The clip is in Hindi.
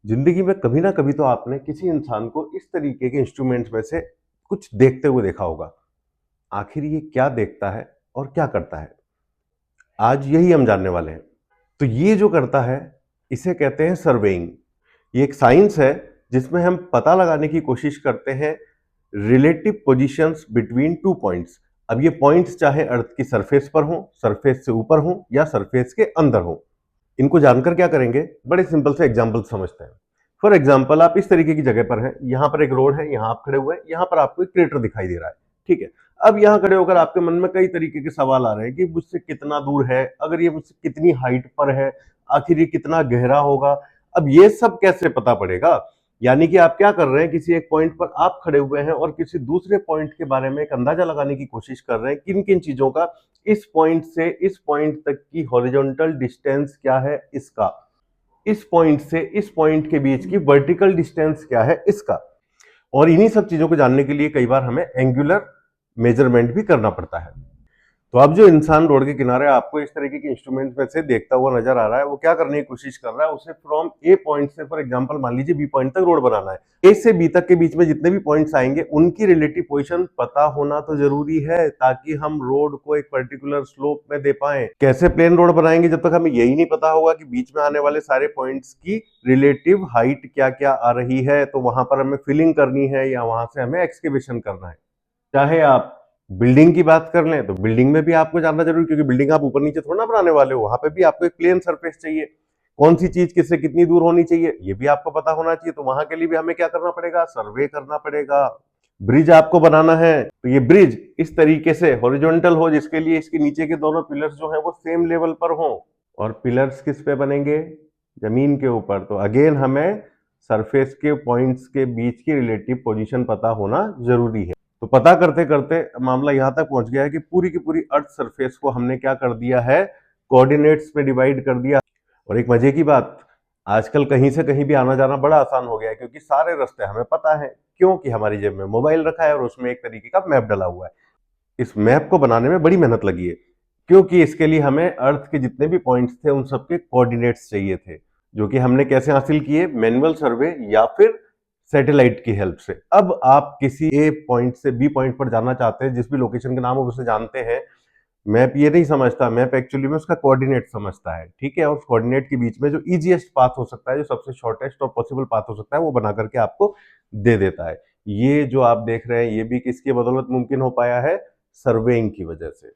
जिंदगी में कभी ना कभी तो आपने किसी इंसान को इस तरीके के इंस्ट्रूमेंट्स में से कुछ देखते हुए देखा होगा। आखिर ये क्या देखता है और क्या करता है, आज यही हम जानने वाले हैं। तो ये जो करता है, इसे कहते हैं सर्वेइंग। ये एक साइंस है जिसमें हम पता लगाने की कोशिश करते हैं relative positions between two points. अब ये पॉइंट्स चाहे अर्थ की सरफेस पर हो, सरफेस से ऊपर हो या सरफेस के अंदर हो। इनको जानकर क्या करेंगे, बड़े सिंपल से एग्जाम्पल समझते हैं। फॉर एग्जाम्पल, आप इस तरीके की जगह पर हैं, यहां पर एक रोड है, यहां आप खड़े हुए हैं, यहां पर आपको एक क्रेटर दिखाई दे रहा है। ठीक है। अब यहां खड़े होकर आपके मन में कई तरीके के सवाल आ रहे हैं कि मुझसे कितना दूर है, अगर ये मुझसे कितनी हाइट पर है, आखिर ये कितना गहरा होगा। अब ये सब कैसे पता पड़ेगा? यानी कि आप क्या कर रहे हैं, किसी एक पॉइंट पर आप खड़े हुए हैं और किसी दूसरे पॉइंट के बारे में एक अंदाजा लगाने की कोशिश कर रहे हैं किन किन चीजों का। इस पॉइंट से इस पॉइंट तक की हॉरिजॉन्टल डिस्टेंस क्या है इसका, इस पॉइंट से इस पॉइंट के बीच की वर्टिकल डिस्टेंस क्या है इसका। और इन्हीं सब चीजों को जानने के लिए कई बार हमें एंगुलर मेजरमेंट भी करना पड़ता है। तो अब जो इंसान रोड के किनारे आपको इस तरीके के इंस्ट्रूमेंट में से देखता हुआ नजर आ रहा है, वो क्या करने की कोशिश कर रहा है, उसे फ्रॉम ए पॉइंट से, फॉर एग्जांपल मान लीजिए बी पॉइंट तक रोड बनाना है। ए से बी तक के बीच में जितने भी पॉइंट्स आएंगे उनकी रिलेटिव पोजीशन पता होना तो जरूरी है, ताकि हम रोड को एक पर्टिकुलर स्लोप में दे पाए। कैसे प्लेन रोड बनाएंगे जब तक हमें यही नहीं पता होगा कि बीच में आने वाले सारे पॉइंट्स की रिलेटिव हाइट क्या क्या आ रही है। तो वहां पर हमें फिलिंग करनी है या वहां से हमें एक्सकेवेशन करना है। चाहे आप बिल्डिंग की बात कर लें तो बिल्डिंग में भी आपको जानना जरूरी, क्योंकि बिल्डिंग आप ऊपर नीचे थोड़ा ना बनाने वाले हो, वहां पे भी आपको एक प्लेन सरफेस चाहिए। कौन सी चीज किससे कितनी दूर होनी चाहिए ये भी आपको पता होना चाहिए। तो वहां के लिए भी हमें क्या करना पड़ेगा, सर्वे करना पड़ेगा। ब्रिज आपको बनाना है तो ये ब्रिज इस तरीके से हॉरिजॉन्टल हो जिसके लिए इसके नीचे के दोनों पिलर्स जो है वो सेम लेवल पर हो। और पिलर्स किस पे बनेंगे, जमीन के ऊपर। तो अगेन हमें सरफेस के पॉइंट्स के बीच की रिलेटिव पोजीशन पता होना जरूरी है। तो पता करते करते मामला यहां तक पहुंच गया है कि पूरी की पूरी अर्थ सरफेस को हमने क्या कर दिया है, कोऑर्डिनेट्स में डिवाइड कर दिया। और एक मजे की बात, आजकल कहीं से कहीं भी आना जाना बड़ा आसान हो गया है, क्योंकि सारे रास्ते हमें पता है। क्योंकि हमारी जेब में मोबाइल रखा है और उसमें एक तरीके का मैप डला हुआ है। इस मैप को बनाने में बड़ी मेहनत लगी है, क्योंकि इसके लिए हमें अर्थ के जितने भी पॉइंट्स थे उन सबके कोऑर्डिनेट्स चाहिए थे, जो कि हमने कैसे हासिल किए, मैनुअल सर्वे या फिर सैटेलाइट की हेल्प से। अब आप किसी ए पॉइंट से बी पॉइंट पर जाना चाहते हैं, जिस भी लोकेशन का नाम आप उसे जानते हैं, मैप ये नहीं समझता, मैप एक्चुअली में उसका कोऑर्डिनेट समझता है। ठीक है। और उस कोऑर्डिनेट के बीच में जो इजीएस्ट पाथ हो सकता है, जो सबसे शॉर्टेस्ट और पॉसिबल पाथ हो सकता है, वो बना करके आपको दे देता है। ये जो आप देख रहे हैं ये भी किसकी बदौलत मुमकिन हो पाया है, सर्वेइंग की वजह से।